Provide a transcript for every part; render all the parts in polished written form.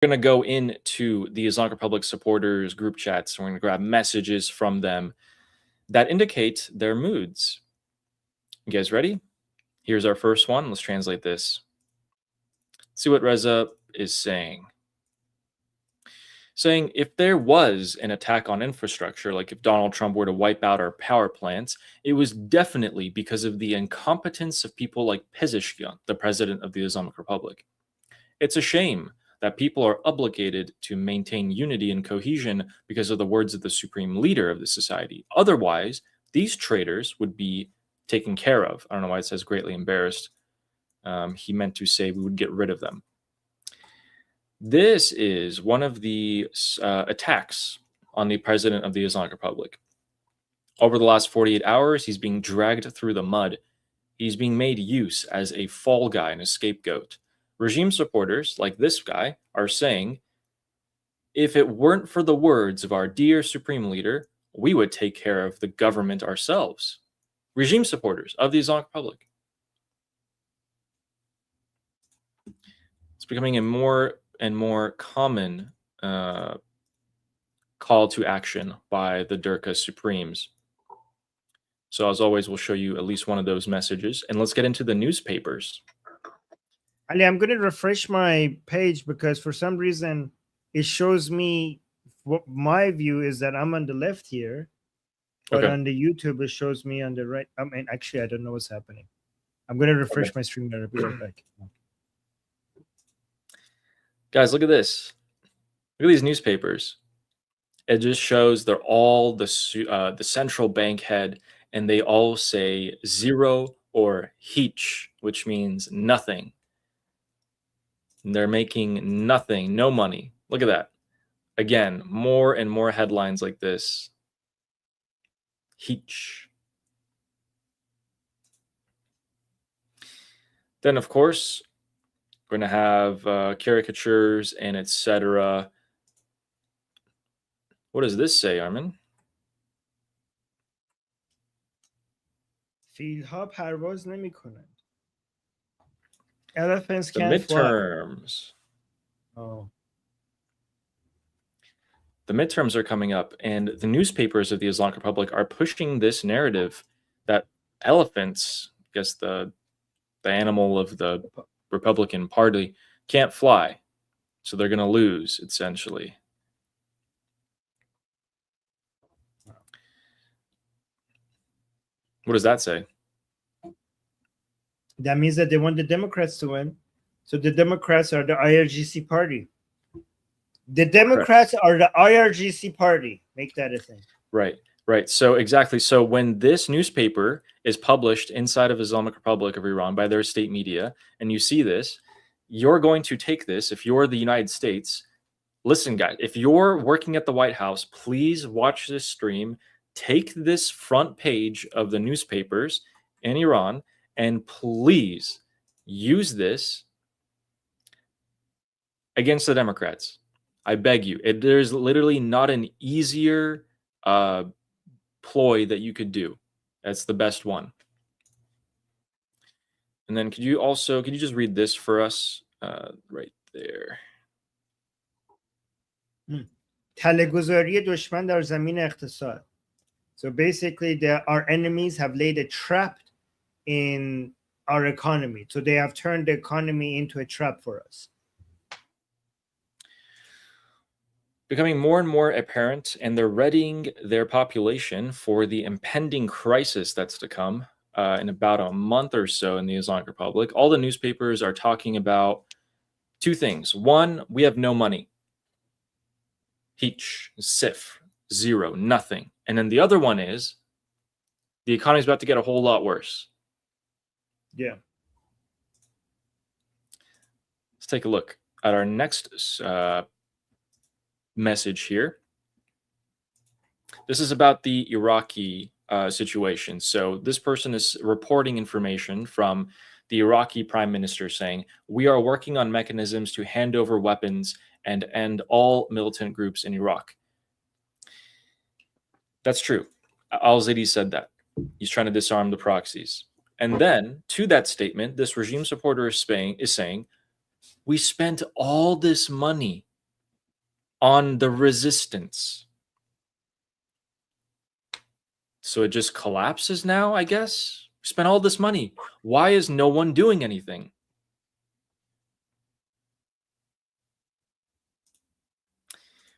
going to go into the Islamic Republic supporters group chats. We're going to grab messages from them that indicate their moods. You guys ready? Here's our first one. Let's translate this. See what Reza is saying. Saying if there was an attack on infrastructure, like if Donald Trump were to wipe out our power plants, it was definitely because of the incompetence of people like Pezeshkian, the president of the Islamic Republic. It's a shame that people are obligated to maintain unity and cohesion because of the words of the supreme leader of the society. Otherwise, these traitors would be taken care of. I don't know why it says greatly embarrassed. He meant to say we would get rid of them. This is one of the attacks on the president of the Islamic Republic. Over the last 48 hours, he's being dragged through the mud. He's being made use as a fall guy and a scapegoat. Regime supporters, like this guy, are saying, if it weren't for the words of our dear supreme leader, we would take care of the government ourselves. Regime supporters of the Islamic Republic. It's becoming a more and more common call to action by the Durka Supremes. So as always, we'll show you at least one of those messages. And let's get into the newspapers. Ali, I'm going to refresh my page because for some reason it shows me what my view is that I'm on the left here. But on the YouTube, it shows me on the right. I mean, actually, I don't know what's happening. I'm going to refresh my screen and I'll be right back. Guys, look at this. Look at these newspapers. It just shows they're all the central bank head, and they all say zero or hiç, which means nothing. And they're making nothing, no money. Look at that. Again, more and more headlines like this. Hiç. Then, of course, we're going to have caricatures and etc. What does this say, Armin? فیل‌ها پرواز نمی‌کنند. Elephants The can't midterms. Fly. Oh. The midterms are coming up, and the newspapers of the Islamic Republic are pushing this narrative that elephants, I guess the animal of the Republican Party, can't fly. So they're going to lose, essentially. What does that say? That means that they want the Democrats to win. So the Democrats are the IRGC party. The Democrats are the IRGC party. Make that a thing. Right, right. So exactly. So when this newspaper is published inside of Islamic Republic of Iran by their state media, and you see this, you're going to take this, if you're the United States, listen, guys, if you're working at the White House, please watch this stream, take this front page of the newspapers in Iran, and please use this against the Democrats. I beg you. There's literally not an easier ploy that you could do. That's the best one. And then could you just read this for us right there? تله‌گذاری دشمن در زمین اقتصاد. So basically, our enemies have laid a trap in our economy. So they have turned the economy into a trap for us. Becoming more and more apparent, and they're readying their population for the impending crisis that's to come in about a month or so in the Islamic Republic. All the newspapers are talking about two things. One, we have no money. Hiç, sif, zero, nothing. And then the other one is the economy is about to get a whole lot worse. Yeah. Let's take a look at our next message here. This is about the Iraqi situation. So this person is reporting information from the Iraqi prime minister saying, we are working on mechanisms to hand over weapons and end all militant groups in Iraq. That's true. Al-Zaidi said that. He's trying to disarm the proxies. And then, to that statement, this regime supporter is saying, we spent all this money on the resistance. So it just collapses now, I guess? We spent all this money. Why is no one doing anything?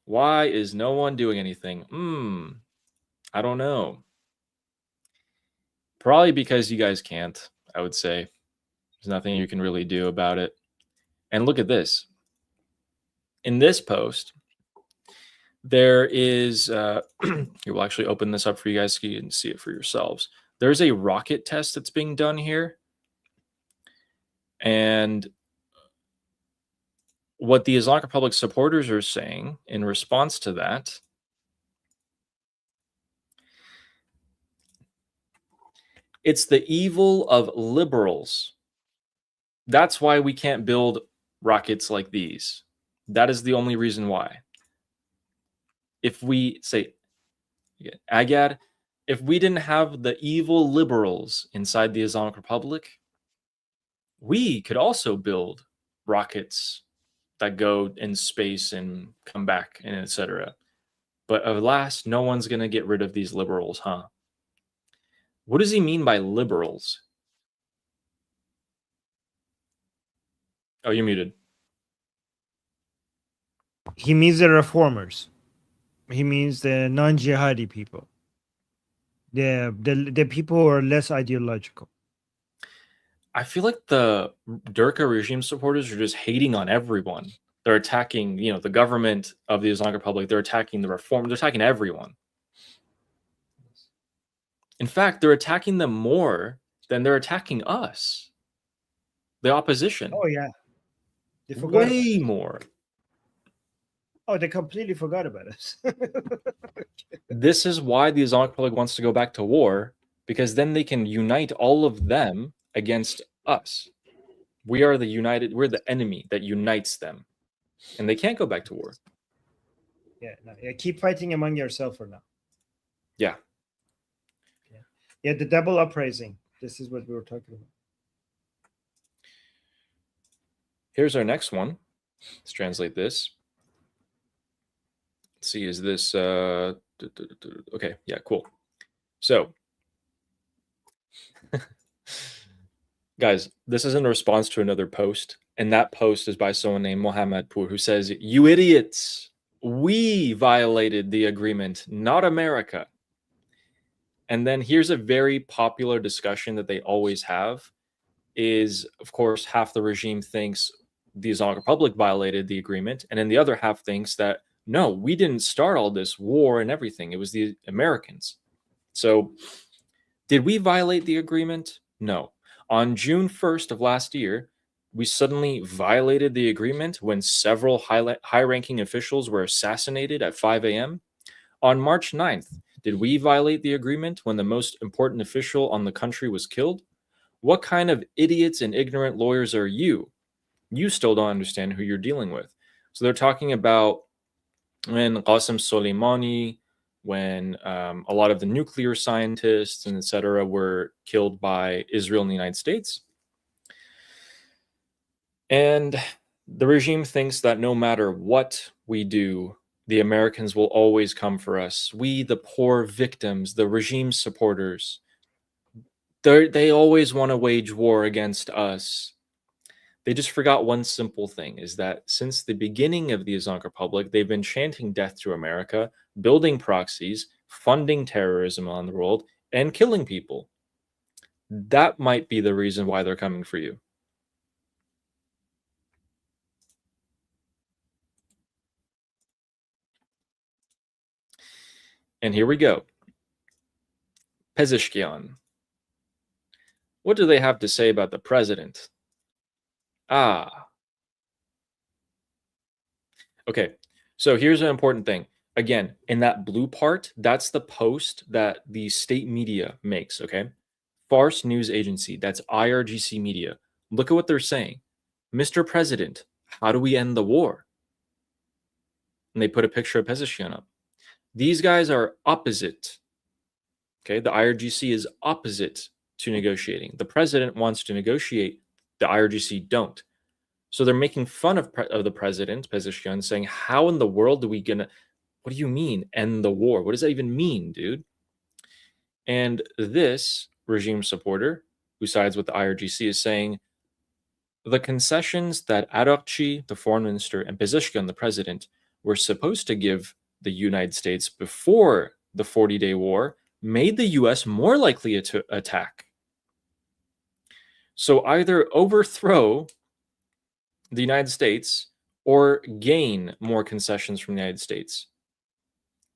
Why is no one doing anything? I don't know. Probably because you guys can't, I would say. There's nothing you can really do about it. And look at this. In this post, there is, here, we'll actually open this up for you guys so you can see it for yourselves. There's a rocket test that's being done here. And what the Islamic Republic supporters are saying in response to that it's the evil of liberals. That's why we can't build rockets like these. That is the only reason why. If we say, Agad, if we didn't have the evil liberals inside the Islamic Republic, we could also build rockets that go in space and come back and etc. But alas, no one's going to get rid of these liberals, huh? What does he mean by liberals? Oh, you're muted. He means the reformers. He means the non-jihadi people. The people who are less ideological. I feel like the Durka regime supporters are just hating on everyone. They're attacking, the government of the Islamic Republic. They're attacking the reform. They're attacking everyone. In fact, they're attacking them more than they're attacking us, the opposition. Oh yeah, they forgot way more. Oh, they completely forgot about us. This is why the Islamic Republic wants to go back to war, because then they can unite all of them against us. We're the enemy that unites them. And they can't go back to war. Yeah, keep fighting among yourself for now. Yeah. Yeah, the double uprising. This is what we were talking about. Here's our next one. Let's translate this. Let's see, is this okay, yeah, cool. So guys, this is in response to another post, and that post is by someone named Mohammed Poor, who says, "You idiots, we violated the agreement, not America." And then here's a very popular discussion that they always have is, of course, half the regime thinks the Islamic Republic violated the agreement, and then the other half thinks that, no, we didn't start all this war and everything. It was the Americans. So did we violate the agreement? No. On June 1st of last year, we suddenly violated the agreement when several high-ranking officials were assassinated at 5 a.m. On March 9th, did we violate the agreement when the most important official on the country was killed? What kind of idiots and ignorant lawyers are you? You still don't understand who you're dealing with. So they're talking about when Qasem Soleimani, when a lot of the nuclear scientists and etc. were killed by Israel and the United States. And the regime thinks that no matter what we do, the Americans will always come for us. We, the poor victims, the regime supporters, they always want to wage war against us. They just forgot one simple thing, is that since the beginning of the Islamic Republic, they've been chanting death to America, building proxies, funding terrorism on the world, and killing people. That might be the reason why they're coming for you. And here we go. Pezeshkian. What do they have to say about the president? Okay, so here's an important thing. Again, in that blue part, that's the post that the state media makes, okay? Farce News Agency, that's IRGC Media. Look at what they're saying. Mr. President, how do we end the war? And they put a picture of Pezeshkian up. These guys are opposite. Okay, the IRGC is opposite to negotiating. The president wants to negotiate. The IRGC don't. So they're making fun of the president, Pezeshkian, saying, how in the world are we going to, what do you mean, end the war? What does that even mean, dude? And this regime supporter who sides with the IRGC is saying the concessions that Arokchi, the foreign minister, and Pezeshkian, the president, were supposed to give the United States before the 40-day war made the US more likely to attack. So either overthrow the United States or gain more concessions from the United States.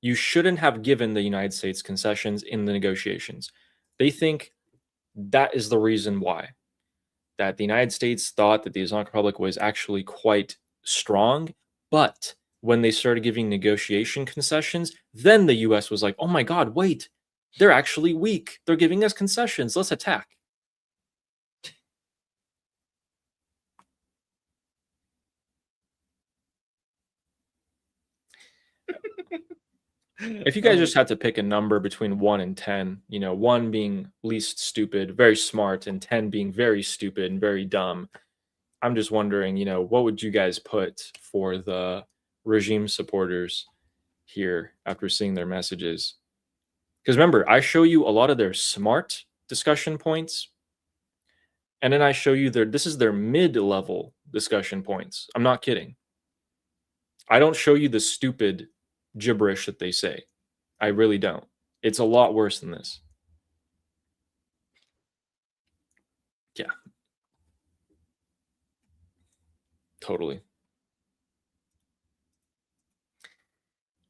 You shouldn't have given the United States concessions in the negotiations. They think that is the reason why. That the United States thought that the Islamic Republic was actually quite strong, but when they started giving negotiation concessions, then the US was like, oh my God, wait, they're actually weak. They're giving us concessions. Let's attack. If you guys just had to pick a number between 1 and 10, 1 being least stupid, very smart, and 10 being very stupid and very dumb, I'm just wondering, what would you guys put for the regime supporters here after seeing their messages? Because remember, I show you a lot of their smart discussion points, and then I show you this is their mid-level discussion points. I'm not kidding. I don't show you the stupid gibberish that they say. I really don't. It's a lot worse than this. Yeah. Totally.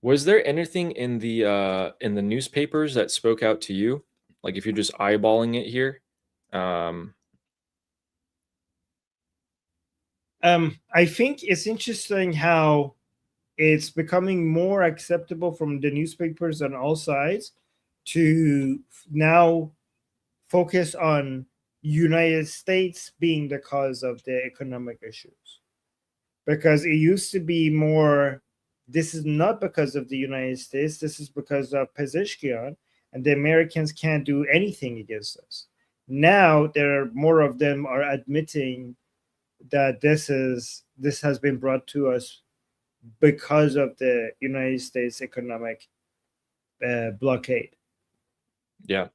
Was there anything in the newspapers that spoke out to you? Like if you're just eyeballing it here? I think it's interesting how it's becoming more acceptable from the newspapers on all sides to now focus on United States being the cause of the economic issues. Because it used to be more, this is not because of the United States, this is because of Pezeshkian, and the Americans can't do anything against us. Now there are more of them are admitting that this has been brought to us because of the United States economic blockade. Yeah.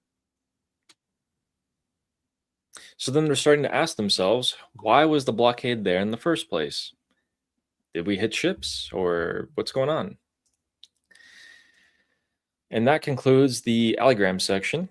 So then they're starting to ask themselves, why was the blockade there in the first place? Did we hit ships or what's going on? And that concludes the allogram section.